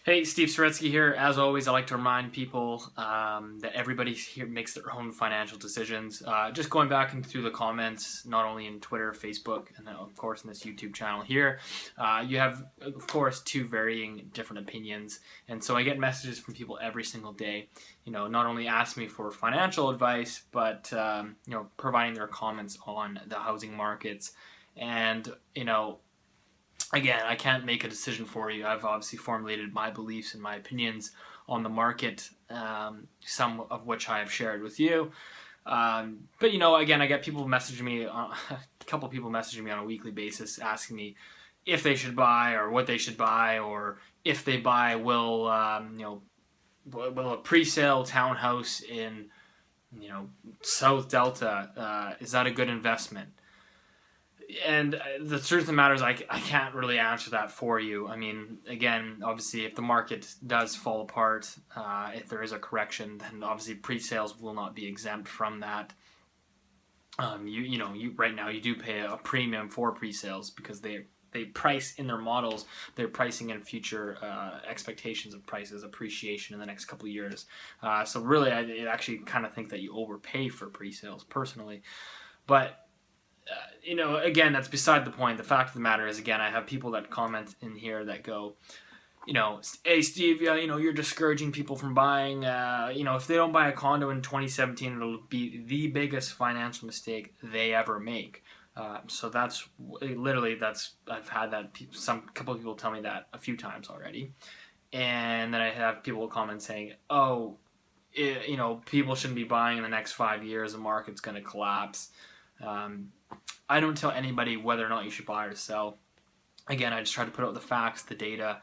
Hey, Steve Saretsky here. As always, I like to remind people that everybody here makes their own financial decisions. Just going back and through the comments, not only in Twitter, Facebook, and then of course in this YouTube channel here, you have, of course, two varying different opinions. And so I get messages from people every single day, not only ask me for financial advice, but, providing their comments on the housing markets. And, again, I can't make a decision for you. I've obviously formulated my beliefs and my opinions on the market, some of which I have shared with you. But again, I get people messaging me, a couple people messaging me on a weekly basis, asking me if they should buy or what they should buy, or if they buy, will a pre-sale townhouse in South Delta, is that a good investment? And the truth of the matter is I can't really answer that for you. I mean, again, obviously, if the market does fall apart, if there is a correction, then obviously pre-sales will not be exempt from that. You right now you do pay a premium for pre-sales because they price in their models. They're pricing in future expectations of prices appreciation in the next couple of years. So really, I actually kind of think that you overpay for pre-sales personally, but. Again, that's beside the point. The fact of the matter is, again, I have people that comment in here that go, hey, Steve, you're discouraging people from buying. If they don't buy a condo in 2017, it'll be the biggest financial mistake they ever make. So that's literally, I've had that, couple of people tell me that a few times already. And then I have people comment saying, people shouldn't be buying in the next 5 years. The market's going to collapse. I don't tell anybody whether or not you should buy or sell. Again, I just try to put out the facts, the data,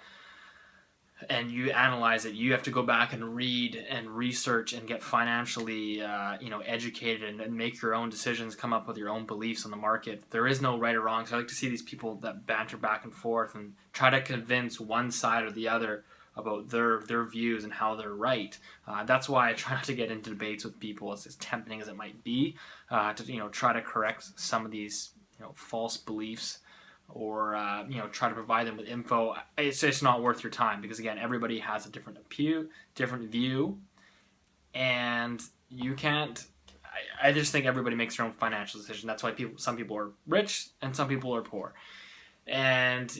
and you analyze it. You have to go back and read and research and get financially, educated and make your own decisions, come up with your own beliefs on the market. There is no right or wrong. So I like to see these people that banter back and forth and try to convince one side or the other about their views and how they're right. That's why I try not to get into debates with people, as tempting as it might be, to try to correct some of these false beliefs, or try to provide them with info. It's just not worth your time, because again, everybody has a different view, and you can't. I just think everybody makes their own financial decision. That's why some people are rich and some people are poor, and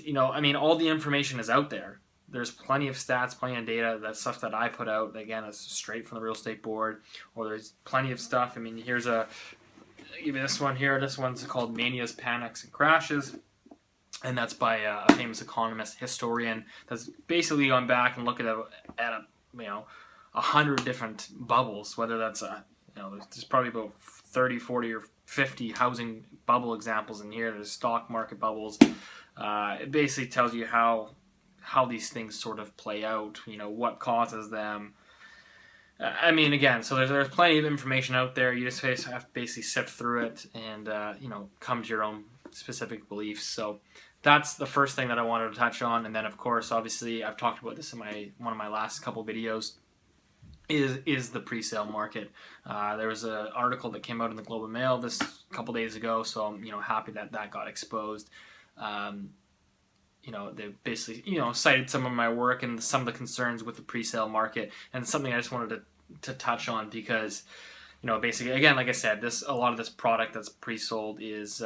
all the information is out there. There's plenty of stats, plenty of data. That stuff that I put out, again, is straight from the real estate board. Or there's plenty of stuff. I mean, here's give me this one here. This one's called Manias, Panics, and Crashes. And that's by a famous economist, historian, that's basically gone back and looked at 100 different bubbles, whether that's there's probably about 30, 40, or 50 housing bubble examples in here. There's stock market bubbles. It basically tells you how these things sort of play out, what causes them. Again, so there's plenty of information out there. You just have to basically sift through it and, come to your own specific beliefs. So that's the first thing that I wanted to touch on. And then, of course, obviously, I've talked about this in one of my last couple videos, is the pre-sale market. There was an article that came out in the Globe and Mail this couple days ago, so I'm, happy that got exposed. They basically, cited some of my work and some of the concerns with the pre-sale market, and something I just wanted to touch on because, basically, again, like I said, a lot of this product that's pre-sold is,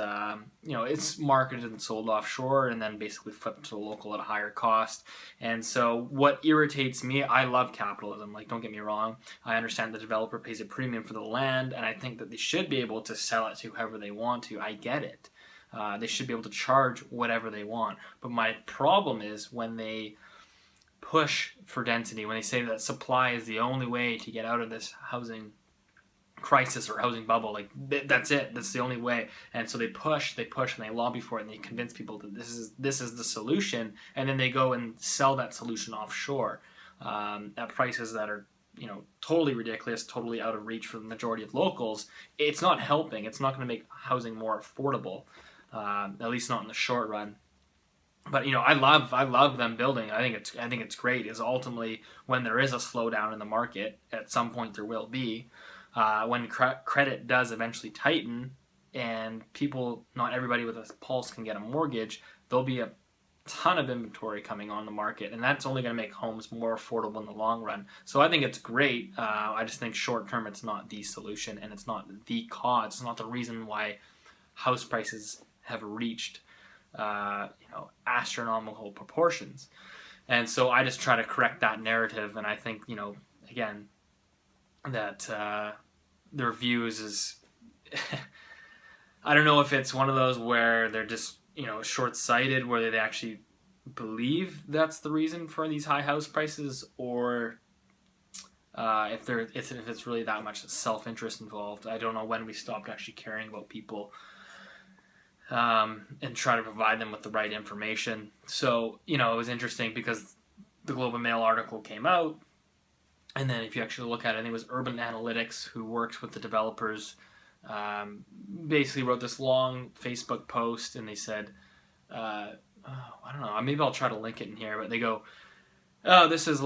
it's marketed and sold offshore and then basically flipped to the local at a higher cost. And so what irritates me, I love capitalism, don't get me wrong. I understand the developer pays a premium for the land, and I think that they should be able to sell it to whoever they want to. I get it. They should be able to charge whatever they want. But my problem is when they push for density, when they say that supply is the only way to get out of this housing crisis or housing bubble. That's it. That's the only way. And so they push, and they lobby for it, and they convince people that this is the solution. And then they go and sell that solution offshore at prices that are totally ridiculous, totally out of reach for the majority of locals. It's not helping. It's not going to make housing more affordable. At least not in the short run. But I love them building. I think it's great. Is ultimately when there is a slowdown in the market, at some point there will be, when credit does eventually tighten, and not everybody with a pulse can get a mortgage, there'll be a ton of inventory coming on the market, and that's only going to make homes more affordable in the long run. So I think it's great. I just think short term it's not the solution, and it's not the cause. It's not the reason why house prices have reached astronomical proportions. And so I just try to correct that narrative, and I think again that their views is I don't know if it's one of those where they're just short-sighted, where they actually believe that's the reason for these high house prices, or if it's really that much self-interest involved. I don't know when we stopped actually caring about people and try to provide them with the right information. So it was interesting because the Globe and Mail article came out, and then if you actually look at it, I think it was Urban Analytics, who works with the developers, basically wrote this long Facebook post, and they said, I don't know, maybe I'll try to link it in here, but they go, oh, this is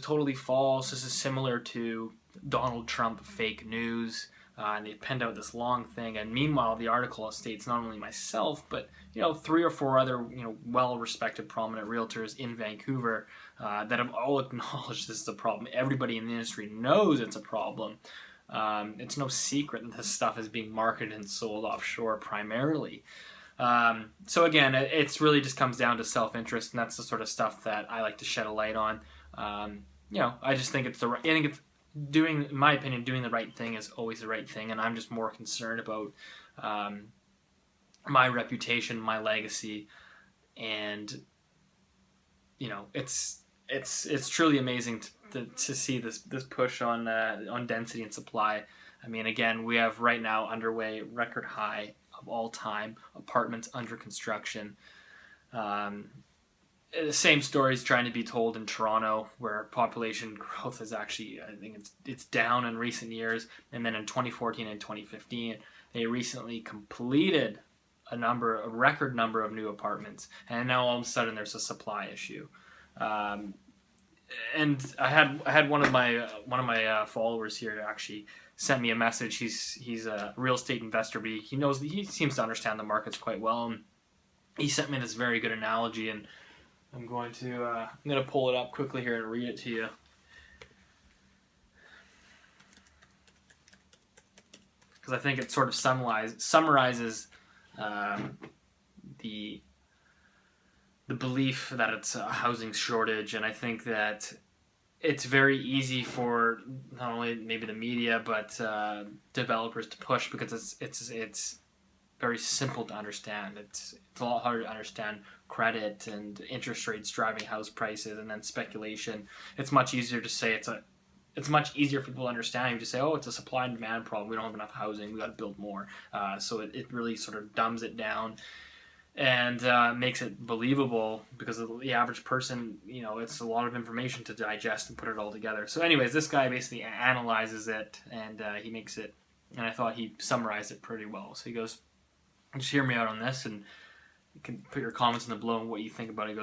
totally false, this is similar to Donald Trump fake news, and they penned out this long thing, and meanwhile the article states not only myself, but 3 or 4 other well-respected prominent realtors in Vancouver that have all acknowledged this is a problem. Everybody in the industry knows it's a problem. It's no secret that this stuff is being marketed and sold offshore primarily. So again, it's really just comes down to self-interest, and that's the sort of stuff that I like to shed a light on. I just think it's in my opinion, doing the right thing is always the right thing, and I'm just more concerned about my reputation, my legacy, and it's truly amazing to see this push on density and supply. I mean, again, we have right now underway record high of all time apartments under construction. The same story is trying to be told in Toronto, where population growth is actually, I think it's down in recent years. And then in 2014 and 2015, they recently completed a record number of new apartments, and now all of a sudden there's a supply issue. And I had one of my followers here actually sent me a message. He's a real estate investor, but he seems to understand the markets quite well. And he sent me this very good analogy, and I'm going to pull it up quickly here and read it to you. Because I think it sort of summarizes the belief that it's a housing shortage, and I think that it's very easy for not only maybe the media but developers to push, because it's very simple to understand. It's a lot harder to understand credit and interest rates driving house prices, and then speculation. It's much easier to say it's much easier for people to understand. You just say, oh, it's a supply and demand problem. We don't have enough housing. We got to build more. So it really sort of dumbs it down and makes it believable, because the average person, it's a lot of information to digest and put it all together. So anyways, this guy basically analyzes it, and he makes it, and I thought he summarized it pretty well. So he goes, just hear me out on this, and you can put your comments in the below on what you think about it.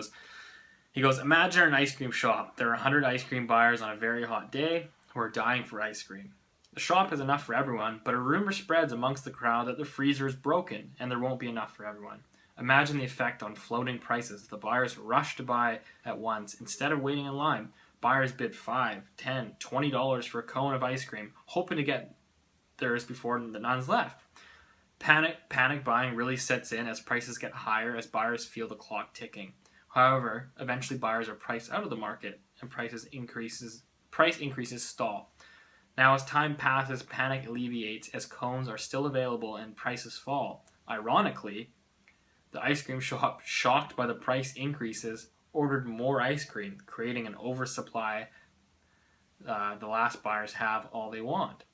He goes, imagine an ice cream shop. There are 100 ice cream buyers on a very hot day who are dying for ice cream. The shop has enough for everyone, but a rumor spreads amongst the crowd that the freezer is broken and there won't be enough for everyone. Imagine the effect on floating prices. The buyers rush to buy at once. Instead of waiting in line, buyers bid $5, $10, $20 for a cone of ice cream, hoping to get theirs before the none's left. Panic buying really sets in as prices get higher, as buyers feel the clock ticking. However, eventually buyers are priced out of the market, and price increases stall. Now, as time passes, panic alleviates as cones are still available and prices fall. Ironically, the ice cream shop, shocked by the price increases, ordered more ice cream, creating an oversupply. The last buyers have all they want.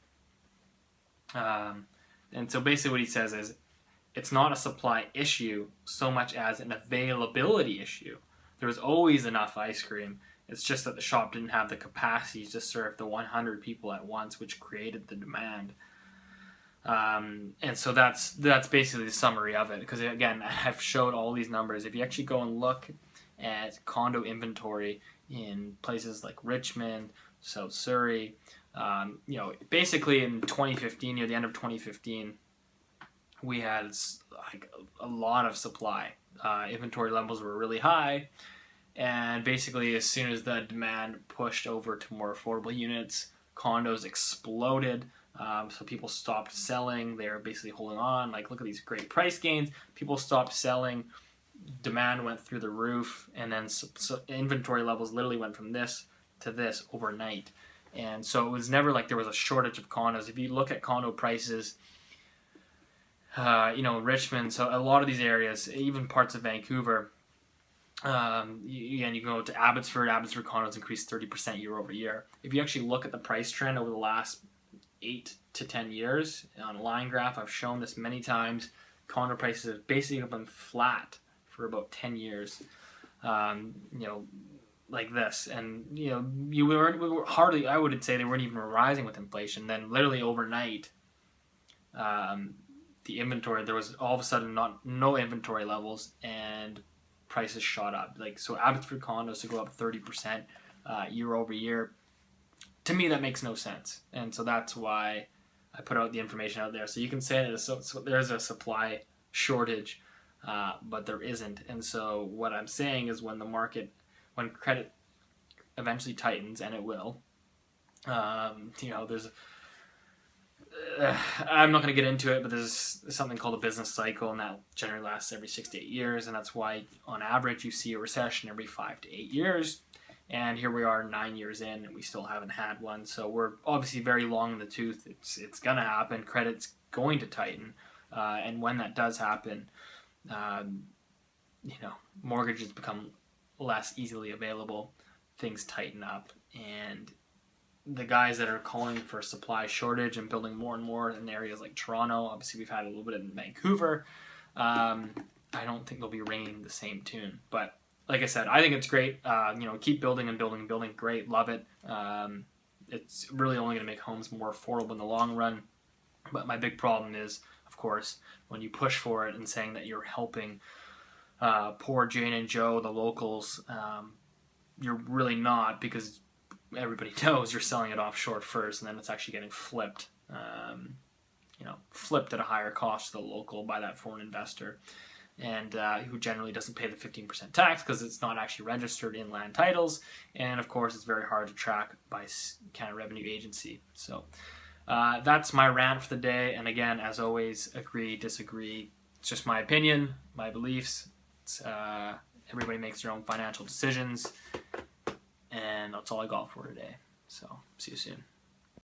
And so basically what he says is, it's not a supply issue so much as an availability issue. There was always enough ice cream. It's just that the shop didn't have the capacity to serve the 100 people at once, which created the demand. And so that's basically the summary of it. Because again, I've showed all these numbers. If you actually go and look at condo inventory in places like Richmond, South Surrey, basically in 2015, near the end of 2015, we had like a lot of supply. inventory levels were really high. And basically, as soon as the demand pushed over to more affordable units, condos exploded. So people stopped selling. They were basically holding on. Like, look at these great price gains. People stopped selling. Demand went through the roof. And then so inventory levels literally went from this to this overnight. And so it was never like there was a shortage of condos. If you look at condo prices, Richmond, so a lot of these areas, even parts of Vancouver, you go to Abbotsford condos increased 30% year over year. If you actually look at the price trend over the last 8 to 10 years on a line graph, I've shown this many times, condo prices have basically been flat for about 10 years, like this. And, we were hardly, I would say they weren't even rising with inflation. Then literally overnight, the inventory, there was all of a sudden no inventory levels, and prices shot up. Like, so Abbotsford condos to go up 30% year over year, to me that makes no sense. And so that's why I put out the information out there. So you can say that there's a supply shortage, but there isn't. And so what I'm saying is when credit eventually tightens, and it will, there's I'm not going to get into it, but there's something called a business cycle, and that generally lasts every 6 to 8 years, and that's why on average you see a recession every 5 to 8 years. And here we are 9 years in, and we still haven't had one. So we're obviously very long in the tooth. It's going to happen. Credit's going to tighten, and when that does happen, mortgages become less easily available. Things tighten up, and the guys that are calling for supply shortage and building more and more in areas like Toronto, obviously we've had a little bit in Vancouver, I don't think they'll be ringing the same tune. But like I said, I think it's great. Keep building and building and building. Great, love it. It's really only going to make homes more affordable in the long run. But my big problem is, of course, when you push for it and saying that you're helping poor Jane and Joe, the locals, you're really not, because everybody knows you're selling it offshore first, and then it's actually getting flipped, flipped at a higher cost to the local by that foreign investor, and who generally doesn't pay the 15% tax because it's not actually registered in land titles, and of course it's very hard to track by Canada Revenue Agency. So that's my rant for the day, and again, as always, agree, disagree. It's just my opinion, my beliefs. Everybody makes their own financial decisions. And that's all I got for today. So, see you soon.